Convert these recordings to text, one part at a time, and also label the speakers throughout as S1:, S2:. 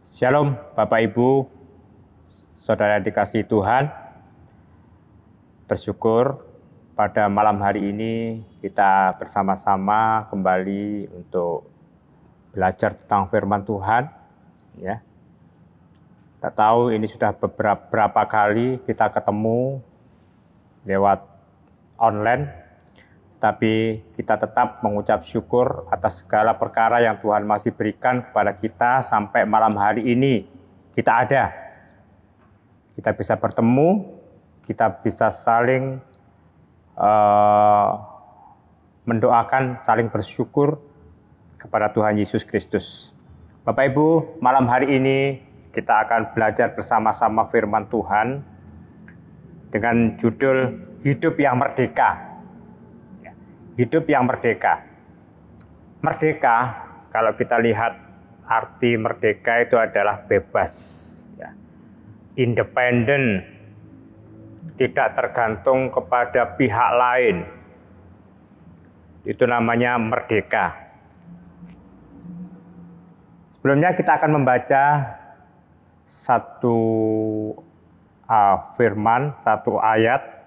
S1: Shalom Bapak Ibu, Saudara dikasihi Tuhan. Bersyukur pada malam hari ini kita bersama-sama kembali untuk belajar tentang firman Tuhan. Ya, kita tahu ini sudah beberapa kali kita ketemu lewat online, tapi kita tetap mengucap syukur atas segala perkara yang Tuhan masih berikan kepada kita sampai malam hari ini kita ada. Kita bisa bertemu, kita bisa saling mendoakan, saling bersyukur kepada Tuhan Yesus Kristus. Bapak Ibu, malam hari ini kita akan belajar bersama-sama firman Tuhan dengan judul Hidup yang Merdeka. Hidup yang merdeka. Merdeka, kalau kita lihat arti merdeka itu adalah bebas, ya. Independen, tidak tergantung kepada pihak lain. Itu namanya merdeka. Sebelumnya kita akan membaca satu firman, satu ayat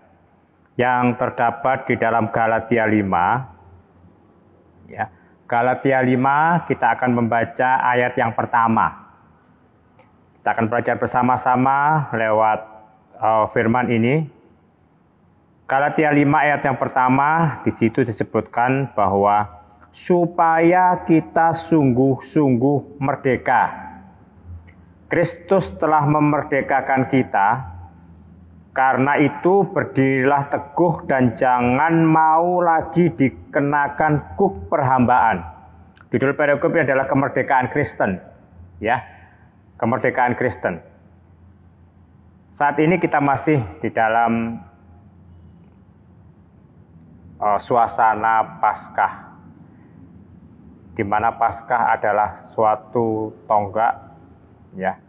S1: yang terdapat di dalam Galatia 5. Ya, Galatia 5 kita akan membaca ayat yang pertama. Kita akan belajar bersama-sama lewat firman ini. Galatia 5 ayat yang pertama, di situ disebutkan bahwa supaya kita sungguh-sungguh merdeka. Kristus telah memerdekakan kita. Karena itu berdirilah teguh dan jangan mau lagi dikenakan kuk perhambaan. Judul perikop ini adalah kemerdekaan Kristen, ya, kemerdekaan Kristen. Saat ini kita masih di dalam suasana Paskah, di mana Paskah adalah suatu tonggak, ya,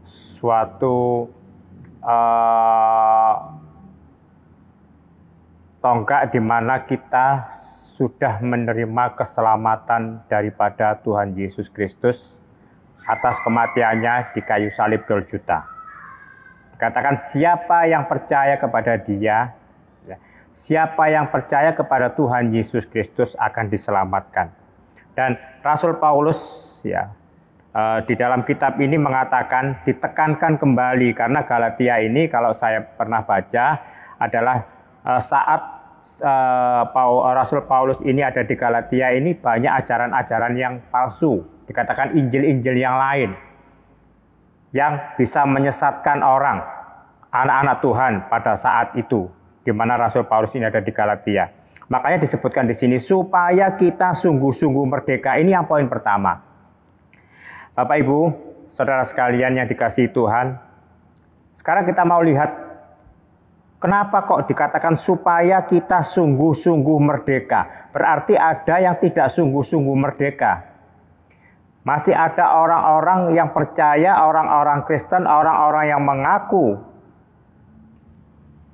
S1: suatu tonggak di mana kita sudah menerima keselamatan daripada Tuhan Yesus Kristus atas kematiannya di kayu salib Golgota. Dikatakan siapa yang percaya kepada Dia, siapa yang percaya kepada Tuhan Yesus Kristus akan diselamatkan. Dan Rasul Paulus, ya, di dalam kitab ini mengatakan ditekankan kembali, karena Galatia ini kalau saya pernah baca adalah saat Rasul Paulus ini ada di Galatia ini banyak ajaran-ajaran yang palsu, dikatakan injil-injil yang lain yang bisa menyesatkan orang, anak-anak Tuhan pada saat itu, di mana Rasul Paulus ini ada di Galatia. Makanya disebutkan di sini supaya kita sungguh-sungguh merdeka. Ini yang poin pertama. Bapak Ibu, saudara sekalian yang dikasihi Tuhan, sekarang kita mau lihat kenapa kok dikatakan supaya kita sungguh-sungguh merdeka. Berarti ada yang tidak sungguh-sungguh merdeka. Masih ada orang-orang yang percaya, orang-orang Kristen, orang-orang yang mengaku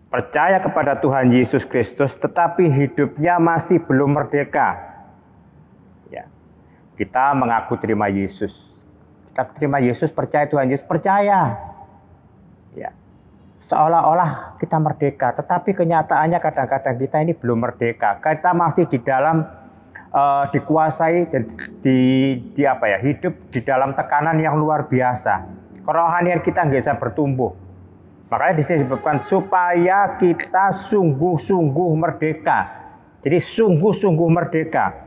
S1: percaya kepada Tuhan Yesus Kristus, tetapi hidupnya masih belum merdeka. Ya, kita mengaku terima Yesus. Kita terima Yesus, percaya Tuhan Yesus, percaya. Ya. Seolah-olah kita merdeka, tetapi kenyataannya kadang-kadang kita ini belum merdeka. Kita masih di dalam dikuasai dan hidup di dalam tekanan yang luar biasa. Kerohanian kita nggak bisa bertumbuh. Makanya di sini disebutkan supaya kita sungguh-sungguh merdeka. Jadi sungguh-sungguh merdeka.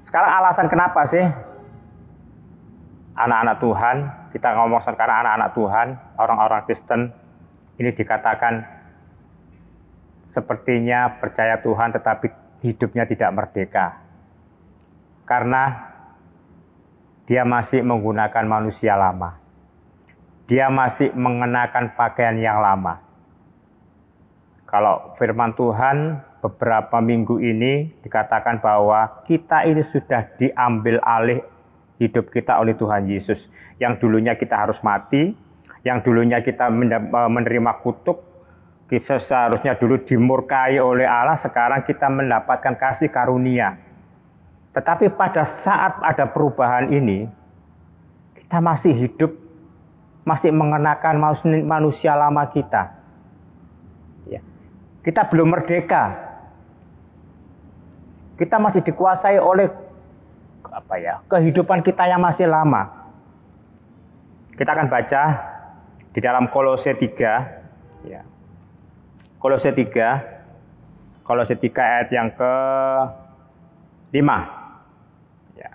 S1: Sekarang alasan kenapa sih anak-anak Tuhan, kita ngomong sekarang anak-anak Tuhan, orang-orang Kristen, ini dikatakan sepertinya percaya Tuhan tetapi hidupnya tidak merdeka. Karena dia masih menggunakan manusia lama. Dia masih mengenakan pakaian yang lama. Kalau firman Tuhan beberapa minggu ini dikatakan bahwa kita ini sudah diambil alih hidup kita oleh Tuhan Yesus. Yang dulunya kita harus mati, yang dulunya kita menerima kutuk, kita seharusnya dulu dimurkai oleh Allah, sekarang kita mendapatkan kasih karunia. Tetapi pada saat ada perubahan ini, kita masih hidup, masih mengenakan manusia lama kita. Ya. Kita belum merdeka. Kita masih dikuasai oleh kehidupan kita yang masih lama. Kita akan baca di dalam Kolose 3, ya. Kolose 3 ayat yang ke-5. Ya.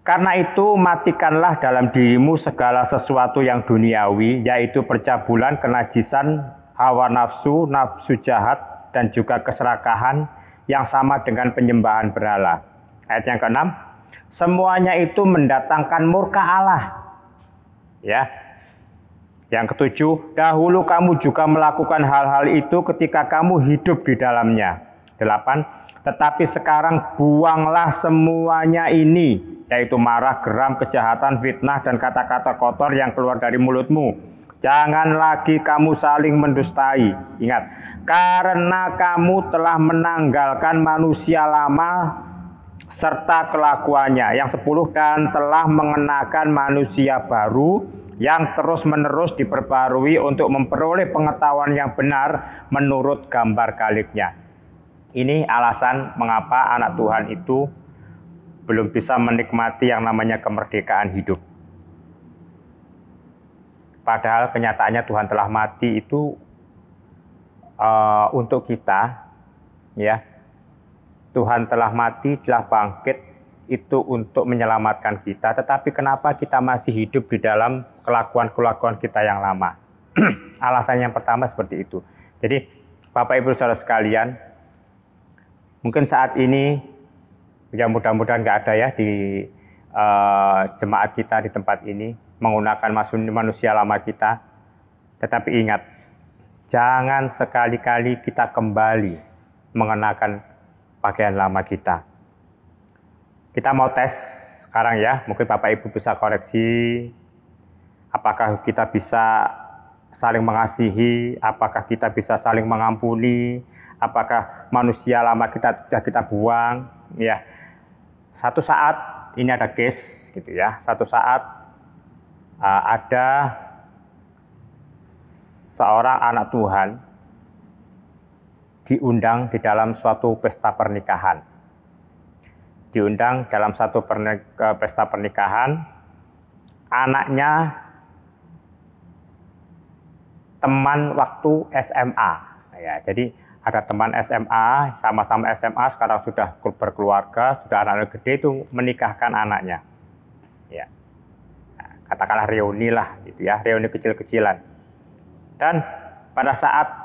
S1: Karena itu matikanlah dalam dirimu segala sesuatu yang duniawi, yaitu percabulan, kenajisan, hawa nafsu, nafsu jahat, dan juga keserakahan yang sama dengan penyembahan berhala. Ayat yang ke-6, semuanya itu mendatangkan murka Allah. Ya. Yang ke-7, dahulu kamu juga melakukan hal-hal itu ketika kamu hidup di dalamnya. 8, tetapi sekarang buanglah semuanya ini, yaitu marah, geram, kejahatan, fitnah, dan kata-kata kotor yang keluar dari mulutmu. Jangan lagi kamu saling mendustai. Ingat, karena kamu telah menanggalkan manusia lama serta kelakuannya. Yang 10, dan telah mengenakan manusia baru yang terus-menerus diperbarui untuk memperoleh pengetahuan yang benar menurut gambar kaliknya. Ini alasan mengapa anak Tuhan itu belum bisa menikmati yang namanya kemerdekaan hidup. Padahal kenyataannya Tuhan telah mati itu untuk kita, ya. Tuhan telah mati, telah bangkit itu untuk menyelamatkan kita. Tetapi kenapa kita masih hidup di dalam kelakuan-kelakuan kita yang lama? Alasan yang pertama seperti itu. Jadi Bapak Ibu Saudara sekalian, mungkin saat ini, ya mudah-mudahan nggak ada ya di jemaat kita di tempat ini menggunakan manusia lama kita. Tetapi ingat, jangan sekali-kali kita kembali mengenakan pakaian lama kita. Kita mau tes sekarang ya, mungkin Bapak Ibu bisa koreksi. Apakah kita bisa saling mengasihi, apakah kita bisa saling mengampuni, apakah manusia lama kita sudah kita buang, ya. Satu saat ini ada case gitu ya. Satu saat ada seorang anak Tuhan diundang di dalam suatu pesta pernikahan. Diundang dalam satu pesta pernikahan, anaknya teman waktu SMA. Ya, jadi ada teman SMA, sama-sama SMA, sekarang sudah berkeluarga, sudah anak gede, itu menikahkan anaknya. Ya. Nah, katakanlah reuni lah, gitu ya, reuni kecil-kecilan. Dan pada saat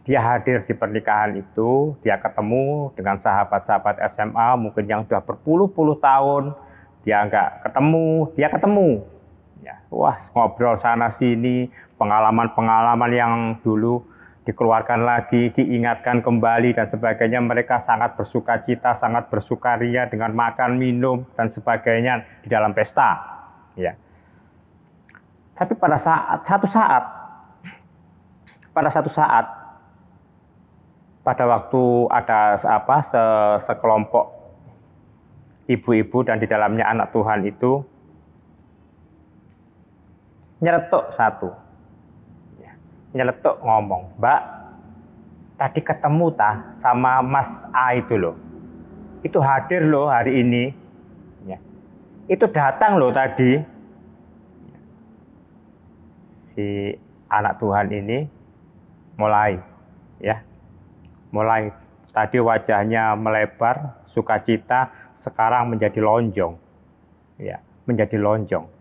S1: dia hadir di pernikahan itu, dia ketemu dengan sahabat-sahabat SMA, mungkin yang sudah berpuluh-puluh tahun, dia nggak ketemu, dia ketemu. Ya, wah, ngobrol sana sini, pengalaman-pengalaman yang dulu dikeluarkan lagi, diingatkan kembali dan sebagainya. Mereka sangat bersukacita, sangat bersukaria dengan makan, minum dan sebagainya di dalam pesta. Ya. Tapi pada satu saat, pada waktu ada sekelompok ibu-ibu dan di dalamnya anak Tuhan itu nyeletuk satu. Nyeletuk ngomong, "Mbak, tadi ketemu sama Mas A itu loh. Itu hadir loh hari ini. Ya. Itu datang loh tadi." Si anak Tuhan ini mulai tadi wajahnya melebar, sukacita, sekarang menjadi lonjong. Ya, menjadi lonjong.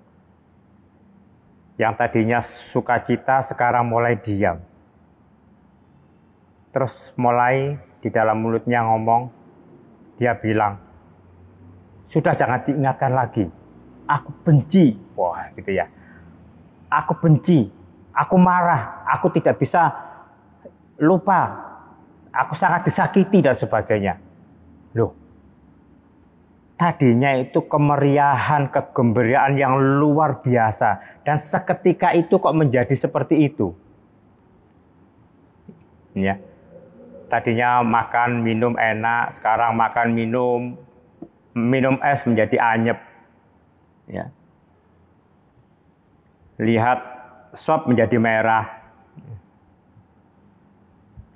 S1: Yang tadinya sukacita sekarang mulai diam. Terus mulai di dalam mulutnya ngomong, dia bilang, "Sudah jangan diingatkan lagi. Aku benci." Wah, gitu ya. "Aku benci, aku marah, aku tidak bisa lupa, aku sangat disakiti," dan sebagainya. Loh, tadinya itu kemeriahan, kegembiraan yang luar biasa. Dan seketika itu kok menjadi seperti itu. Ya. Tadinya makan, minum enak, sekarang makan, minum es menjadi anyep. Ya. lihat sop menjadi merah,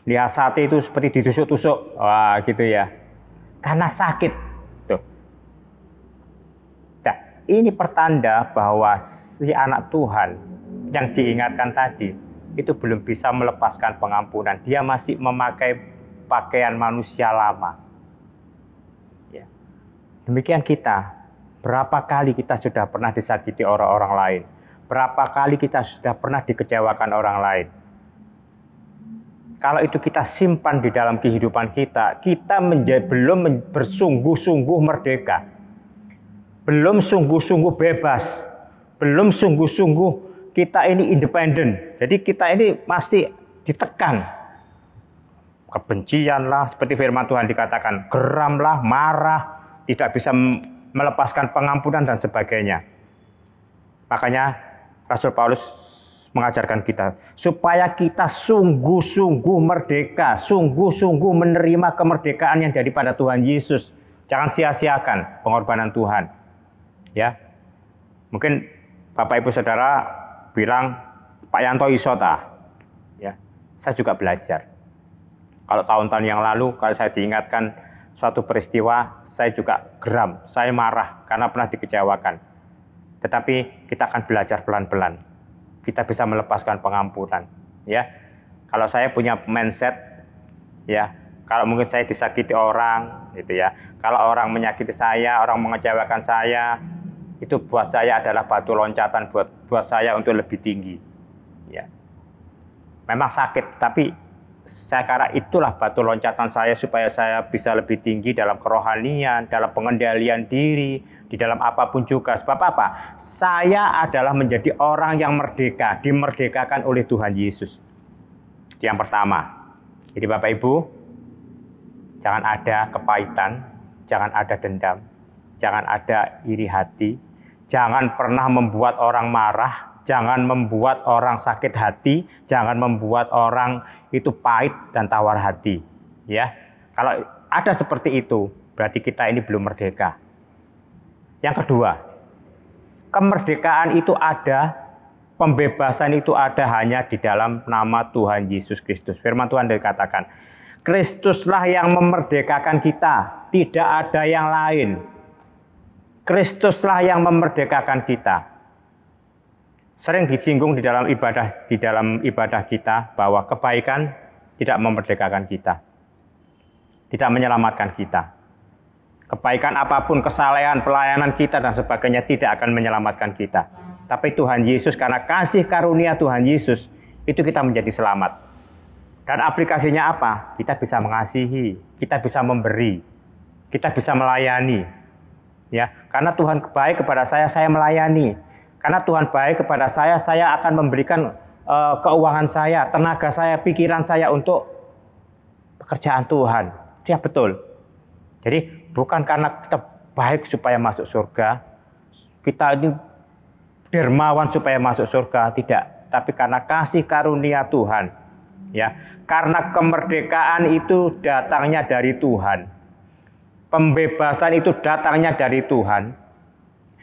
S1: lihat sate itu seperti ditusuk-tusuk, wah gitu ya, karena sakit. Tuh. Nah, ini pertanda bahwa si anak Tuhan yang diingatkan tadi itu belum bisa melepaskan pengampunan. Dia masih memakai pakaian manusia lama. Ya. Demikian kita. Berapa kali kita sudah pernah disakiti orang-orang lain? Berapa kali kita sudah pernah dikecewakan orang lain? Kalau itu kita simpan di dalam kehidupan kita, kita belum bersungguh-sungguh merdeka. Belum sungguh-sungguh bebas. Belum sungguh-sungguh kita ini independen. Jadi kita ini masih ditekan. Kebencian lah, seperti firman Tuhan dikatakan, geram lah, marah, tidak bisa melepaskan pengampunan dan sebagainya. Makanya Rasul Paulus mengajarkan kita supaya kita sungguh-sungguh merdeka, sungguh-sungguh menerima kemerdekaan yang daripada Tuhan Yesus. Jangan sia-siakan pengorbanan Tuhan. Ya. Mungkin Bapak Ibu Saudara bilang, Pak Yanto iso ta? Ya. Saya juga belajar. Kalau tahun-tahun yang lalu kalau saya diingatkan suatu peristiwa, saya juga geram, saya marah karena pernah dikecewakan. Tetapi kita akan belajar pelan-pelan. Kita bisa melepaskan pengampunan, ya. Kalau saya punya mindset, ya, kalau mungkin saya disakiti orang, gitu ya. Kalau orang menyakiti saya, orang mengecewakan saya, itu buat saya adalah batu loncatan buat saya untuk lebih tinggi, ya. Memang sakit, tapi saya kira itulah batu loncatan saya supaya saya bisa lebih tinggi dalam kerohanian, dalam pengendalian diri, di dalam apapun juga. Sebab apa? Saya adalah menjadi orang yang merdeka, dimerdekakan oleh Tuhan Yesus. Yang pertama. Jadi Bapak Ibu, jangan ada kepahitan, jangan ada dendam, jangan ada iri hati, jangan pernah membuat orang marah, jangan membuat orang sakit hati, jangan membuat orang itu pahit dan tawar hati. Ya, kalau ada seperti itu, berarti kita ini belum merdeka. Yang kedua, kemerdekaan itu ada, pembebasan itu ada hanya di dalam nama Tuhan Yesus Kristus. Firman Tuhan dikatakan, Kristuslah yang memerdekakan kita, tidak ada yang lain. Kristuslah yang memerdekakan kita. Sering disinggung di dalam ibadah kita bahwa kebaikan tidak memerdekakan kita, tidak menyelamatkan kita. Kebaikan apapun, kesalehan, pelayanan kita dan sebagainya tidak akan menyelamatkan kita. Tapi Tuhan Yesus, karena kasih karunia Tuhan Yesus, itu kita menjadi selamat. Dan aplikasinya apa? Kita bisa mengasihi, kita bisa memberi, kita bisa melayani. Ya, karena Tuhan baik kepada saya melayani. Karena Tuhan baik kepada saya akan memberikan keuangan saya, tenaga saya, pikiran saya untuk pekerjaan Tuhan. Dia betul. Jadi bukan karena kita baik supaya masuk surga, kita ini dermawan supaya masuk surga, tidak. Tapi karena kasih karunia Tuhan. Ya, karena kemerdekaan itu datangnya dari Tuhan. Pembebasan itu datangnya dari Tuhan.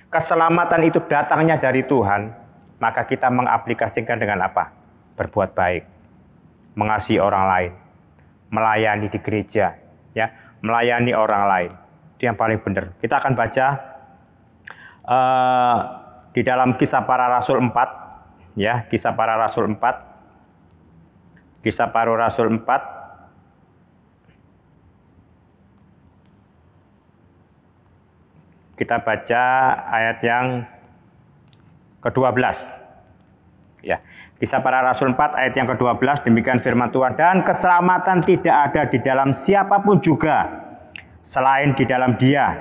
S1: Keselamatan itu datangnya dari Tuhan, maka kita mengaplikasikan dengan apa? Berbuat baik, mengasihi orang lain, melayani di gereja, ya, melayani orang lain. Itu yang paling benar. Kita akan baca di dalam Kisah Para Rasul 4, ya, Kisah Para Rasul 4, Kisah Para Rasul 4. Kita baca ayat yang ke-12. Ya, Kisah Para Rasul 4 ayat yang ke-12, demikian firman Tuhan, dan keselamatan tidak ada di dalam siapapun juga selain di dalam Dia,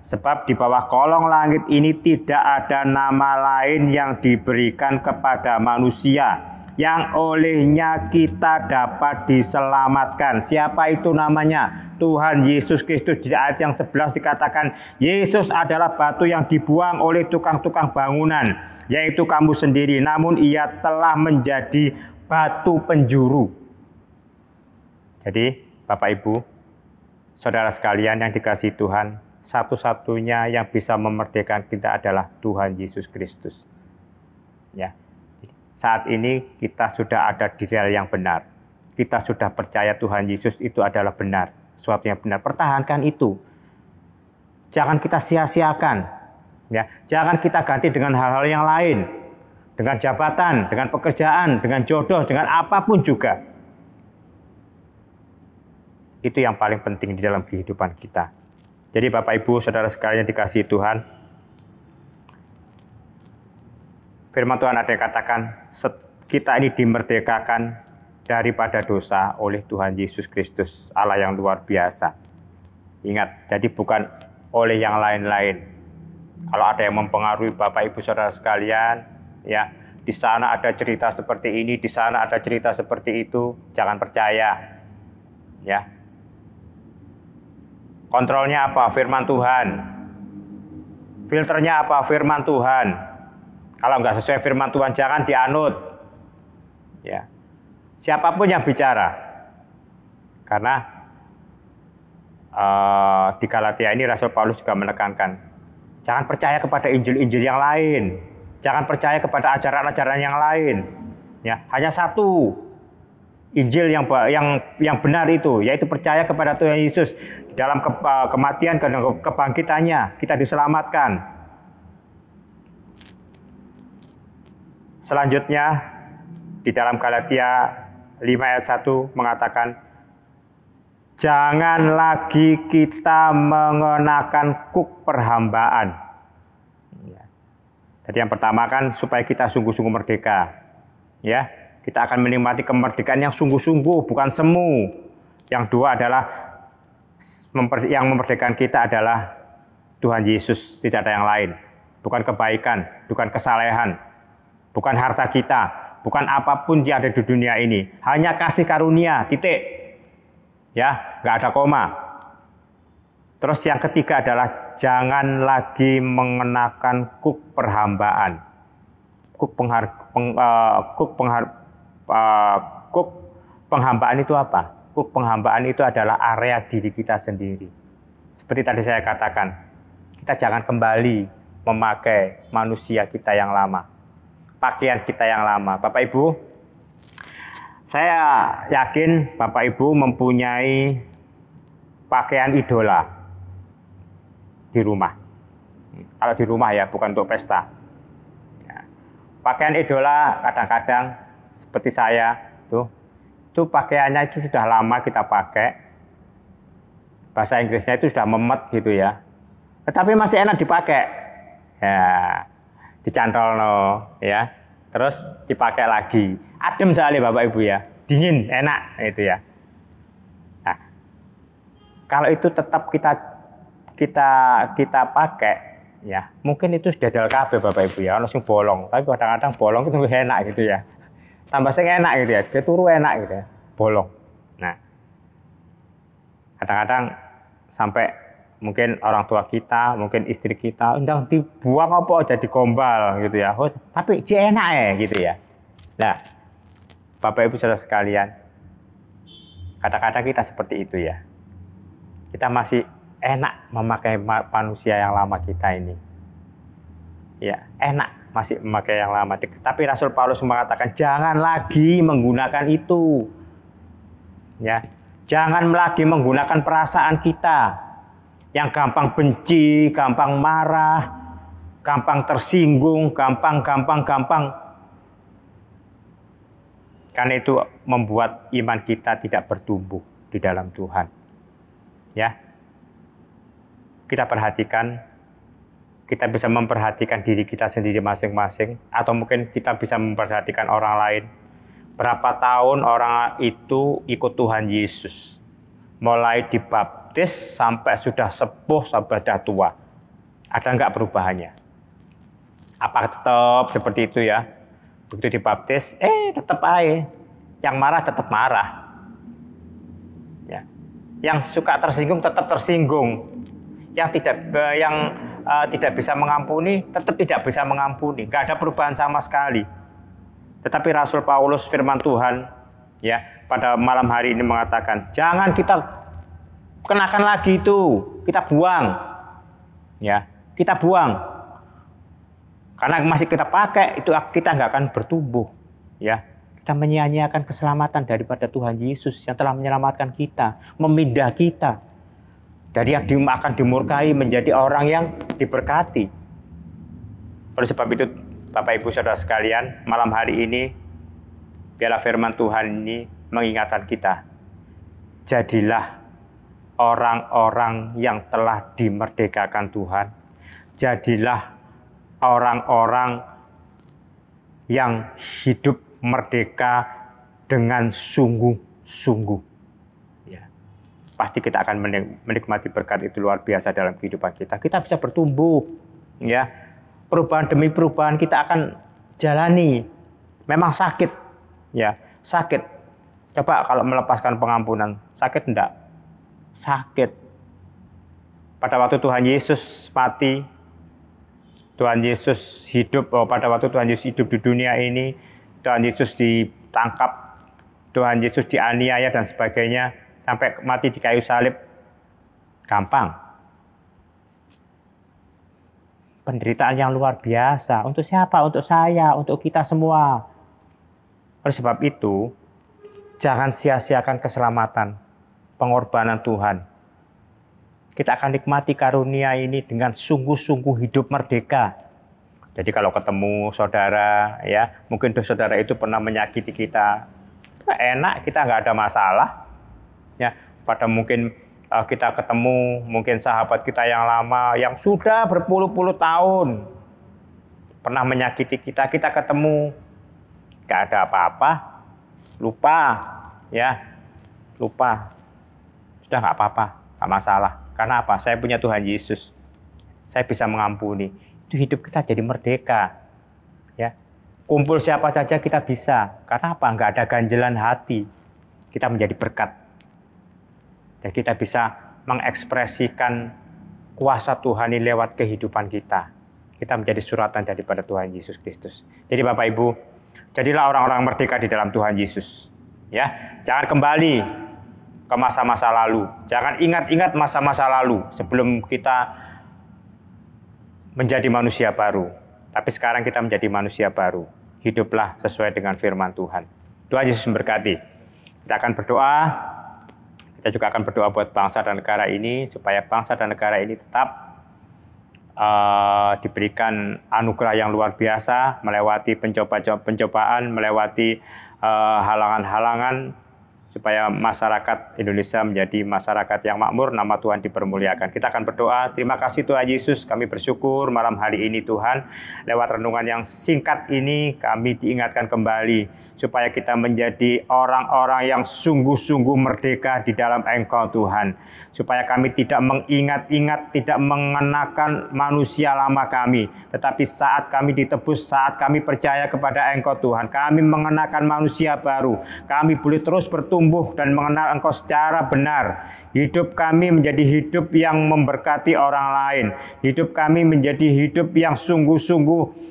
S1: sebab di bawah kolong langit ini tidak ada nama lain yang diberikan kepada manusia yang olehnya kita dapat diselamatkan. Siapa itu namanya? Tuhan Yesus Kristus. Di ayat yang 11 dikatakan, Yesus adalah batu yang dibuang oleh tukang-tukang bangunan, yaitu kamu sendiri, namun ia telah menjadi batu penjuru. Jadi Bapak Ibu, saudara sekalian yang dikasihi Tuhan, satu-satunya yang bisa memerdekakan kita adalah Tuhan Yesus Kristus. Ya. Saat ini kita sudah ada di rel yang benar. Kita sudah percaya Tuhan Yesus itu adalah benar, sesuatu yang benar. Pertahankan itu. Jangan kita sia-siakan. Ya, jangan kita ganti dengan hal-hal yang lain. Dengan jabatan, dengan pekerjaan, dengan jodoh, dengan apapun juga. Itu yang paling penting di dalam kehidupan kita. Jadi Bapak Ibu, Saudara sekalian dikasihi Tuhan, firman Tuhan ada yang katakan, kita ini dimerdekakan daripada dosa oleh Tuhan Yesus Kristus, Allah yang luar biasa. Ingat, jadi bukan oleh yang lain-lain. Kalau ada yang mempengaruhi Bapak Ibu Saudara sekalian, ya, di sana ada cerita seperti ini, di sana ada cerita seperti itu, jangan percaya. Ya. Kontrolnya apa? Firman Tuhan. Filternya apa? Firman Tuhan. Kalau nggak sesuai firman Tuhan, jangan dianut. Ya. Siapapun yang bicara. Karena di Galatia ini Rasul Paulus juga menekankan, jangan percaya kepada Injil-Injil yang lain. Jangan percaya kepada ajaran-ajaran yang lain. Ya, hanya satu Injil yang benar itu, yaitu percaya kepada Tuhan Yesus. Dalam kematian dan kebangkitannya, kita diselamatkan. Selanjutnya, di dalam Galatia 5 ayat 1 mengatakan, jangan lagi kita mengenakan kuk perhambaan. Jadi yang pertama kan supaya kita sungguh-sungguh merdeka. Ya, kita akan menikmati kemerdekaan yang sungguh-sungguh, bukan semu. Yang dua adalah yang memerdekakan kita adalah Tuhan Yesus, tidak ada yang lain. Bukan kebaikan, bukan kesalehan, bukan harta kita, bukan apapun yang ada di dunia ini. Hanya kasih karunia, titik. Ya, nggak ada koma. Terus yang ketiga adalah jangan lagi mengenakan kuk perhambaan. Kuk penghambaan itu apa? Kuk penghambaan itu adalah area diri kita sendiri. Seperti tadi saya katakan, kita jangan kembali memakai manusia kita yang lama, pakaian kita yang lama. Bapak Ibu, saya yakin Bapak Ibu mempunyai pakaian idola di rumah. Kalau di rumah ya, bukan untuk pesta. Ya. Pakaian idola kadang-kadang seperti saya tuh, itu pakaiannya itu sudah lama kita pakai. Bahasa Inggrisnya itu sudah memet gitu ya. Tetapi masih enak dipakai. Ya, dicantol ya. Terus dipakai lagi. Adem sekali Bapak Ibu ya. Dingin, enak itu ya. Nah, kalau itu tetap kita pakai ya, mungkin itu sudah dal kabeh Bapak Ibu ya, ono sing bolong, tapi kadang-kadang bolong itu enak gitu ya. Tambah sing enak gitu ya, dia turu enak gitu ya, bolong. Nah, kadang-kadang sampai mungkin orang tua kita, mungkin istri kita, undang dibuang apa jadi gombal gitu ya. Oh, tapi enak ya gitu ya. Nah, Bapak Ibu Saudara sekalian, kadang-kadang kita seperti itu ya. Kita masih enak memakai manusia yang lama kita ini. Ya, enak masih memakai yang lama. Tapi Rasul Paulus mengatakan jangan lagi menggunakan itu. Ya, jangan lagi menggunakan perasaan kita yang gampang benci, gampang marah, gampang tersinggung, gampang. Karena itu membuat iman kita tidak bertumbuh di dalam Tuhan. Ya, kita perhatikan, kita bisa memperhatikan diri kita sendiri masing-masing, atau mungkin kita bisa memperhatikan orang lain. Berapa tahun orang itu ikut Tuhan Yesus, mulai dibaptis sampai sudah sepuh, sampai sudah tua. Ada nggak perubahannya? Apa tetap seperti itu ya? Begitu dibaptis, tetap aja. Yang marah tetap marah. Ya. Yang suka tersinggung tetap tersinggung. Yang tidak bisa mengampuni tetap tidak bisa mengampuni. Nggak ada perubahan sama sekali. Tetapi Rasul Paulus firman Tuhan ya pada malam hari ini mengatakan, jangan kita kenakan lagi itu, kita buang. Ya, kita buang. Karena masih kita pakai, itu kita nggak akan bertumbuh. Ya, kita menyia-nyiakan keselamatan daripada Tuhan Yesus yang telah menyelamatkan kita, memindah kita dari yang akan dimurkai menjadi orang yang diberkati. Oleh sebab itu, Bapak Ibu Saudara sekalian, malam hari ini biarlah firman Tuhan ini mengingatkan kita. Jadilah orang-orang yang telah dimerdekakan Tuhan. Jadilah orang-orang yang hidup merdeka dengan sungguh-sungguh. Ya. Pasti kita akan menikmati berkat itu luar biasa dalam kehidupan kita. Kita bisa bertumbuh. Ya. Perubahan demi perubahan kita akan jalani. Memang sakit. Ya, sakit. Coba kalau melepaskan pengampunan, sakit enggak? Sakit. Pada waktu Tuhan Yesus mati, Tuhan Yesus hidup, pada waktu Tuhan Yesus hidup di dunia ini, Tuhan Yesus ditangkap, Tuhan Yesus dianiaya dan sebagainya, sampai mati di kayu salib, gampang. Penderitaan yang luar biasa. Untuk siapa? Untuk saya, untuk kita semua. Oleh sebab itu, jangan sia-siakan keselamatan, pengorbanan Tuhan. Kita akan nikmati karunia ini dengan sungguh-sungguh hidup merdeka. Jadi kalau ketemu saudara, ya mungkin saudara itu pernah menyakiti kita, enak, kita nggak ada masalah. Ya, pada mungkin kita ketemu mungkin sahabat kita yang lama, yang sudah berpuluh-puluh tahun pernah menyakiti kita, kita ketemu, nggak ada apa-apa, lupa, ya, lupa, sudah nggak apa-apa, nggak masalah. Karena apa? Saya punya Tuhan Yesus. Saya bisa mengampuni. Itu hidup kita jadi merdeka. Ya. Kumpul siapa saja kita bisa. Karena apa? Enggak ada ganjelan hati. Kita menjadi berkat. Dan kita bisa mengekspresikan kuasa Tuhan ini lewat kehidupan kita. Kita menjadi suratan daripada Tuhan Yesus Kristus. Jadi Bapak Ibu, jadilah orang-orang merdeka di dalam Tuhan Yesus. Ya, jangan kembali ke masa-masa lalu. Jangan ingat-ingat masa-masa lalu sebelum kita menjadi manusia baru. Tapi sekarang kita menjadi manusia baru. Hiduplah sesuai dengan firman Tuhan. Tuhan Yesus memberkati. Kita akan berdoa. Kita juga akan berdoa buat bangsa dan negara ini, supaya bangsa dan negara ini tetap diberikan anugerah yang luar biasa, melewati pencobaan, melewati halangan-halangan, supaya masyarakat Indonesia menjadi masyarakat yang makmur, nama Tuhan dipermuliakan. Kita akan berdoa. Terima kasih Tuhan Yesus, kami bersyukur malam hari ini Tuhan, lewat renungan yang singkat ini kami diingatkan kembali supaya kita menjadi orang-orang yang sungguh-sungguh merdeka di dalam Engkau Tuhan. Supaya kami tidak mengingat-ingat, tidak mengenakan manusia lama kami, tetapi saat kami ditebus, saat kami percaya kepada Engkau Tuhan, kami mengenakan manusia baru. Kami boleh terus bertumbuh dan mengenal Engkau secara benar. Hidup kami menjadi hidup yang memberkati orang lain. Hidup kami menjadi hidup yang sungguh-sungguh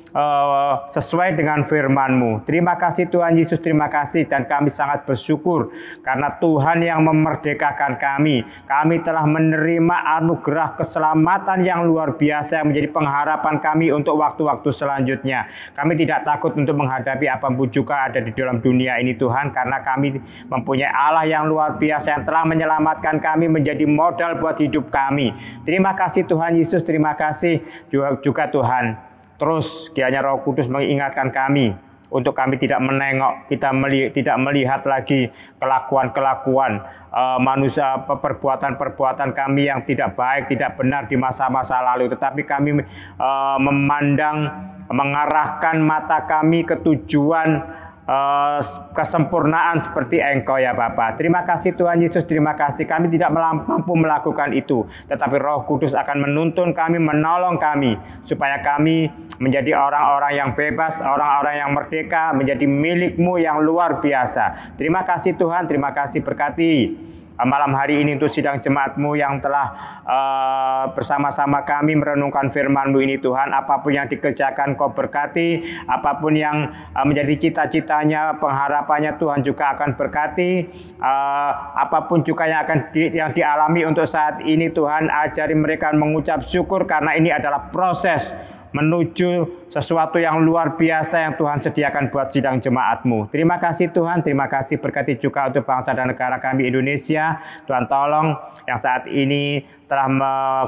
S1: sesuai dengan firman-Mu. Terima kasih Tuhan Yesus, terima kasih, dan kami sangat bersyukur karena Tuhan yang memerdekakan kami. Kami telah menerima anugerah keselamatan yang luar biasa yang menjadi pengharapan kami untuk waktu-waktu selanjutnya. Kami tidak takut untuk menghadapi apapun juga ada di dalam dunia ini Tuhan, karena kami mempunyai Allah yang luar biasa yang telah menyelamatkan kami menjadi modal buat hidup kami. Terima kasih Tuhan Yesus, terima kasih juga Tuhan. Terus kiranya Roh Kudus mengingatkan kami untuk kami tidak menengok, tidak melihat lagi kelakuan-kelakuan manusia, perbuatan-perbuatan kami yang tidak baik, tidak benar di masa-masa lalu, tetapi kami mengarahkan mata kami ke tujuan kesempurnaan seperti Engkau ya Bapa. Terima kasih Tuhan Yesus, terima kasih. Kami tidak mampu melakukan itu, tetapi Roh Kudus akan menuntun kami, menolong kami, supaya kami menjadi orang-orang yang bebas, orang-orang yang merdeka, menjadi milik-Mu yang luar biasa. Terima kasih Tuhan, terima kasih, berkati malam hari ini untuk sidang jemaat-Mu yang telah bersama-sama kami merenungkan firman-Mu ini Tuhan. Apapun yang dikerjakan Kau berkati, apapun yang menjadi cita-citanya, pengharapannya Tuhan juga akan berkati. Apapun juga yang yang dialami untuk saat ini Tuhan, ajari mereka mengucap syukur karena ini adalah proses menuju sesuatu yang luar biasa yang Tuhan sediakan buat sidang jemaat-Mu. Terima kasih Tuhan, terima kasih berkati juga untuk bangsa dan negara kami Indonesia. Tuhan tolong yang saat ini telah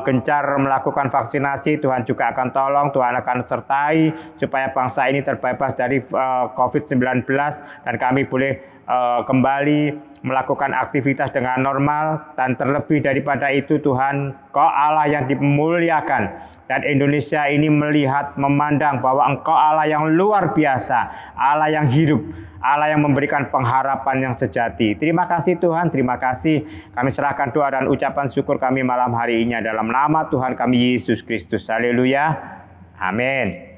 S1: gencar melakukan vaksinasi, Tuhan juga akan tolong, Tuhan akan sertai supaya bangsa ini terbebas dari COVID-19 dan kami boleh kembali melakukan aktivitas dengan normal. Dan terlebih daripada itu Tuhan, Kau Allah yang dimuliakan, dan Indonesia ini melihat, memandang bahwa Engkau Allah yang luar biasa, Allah yang hidup, Allah yang memberikan pengharapan yang sejati. Terima kasih Tuhan, terima kasih. Kami serahkan doa dan ucapan syukur kami malam hari ini dalam nama Tuhan kami Yesus Kristus. Haleluya. Amin.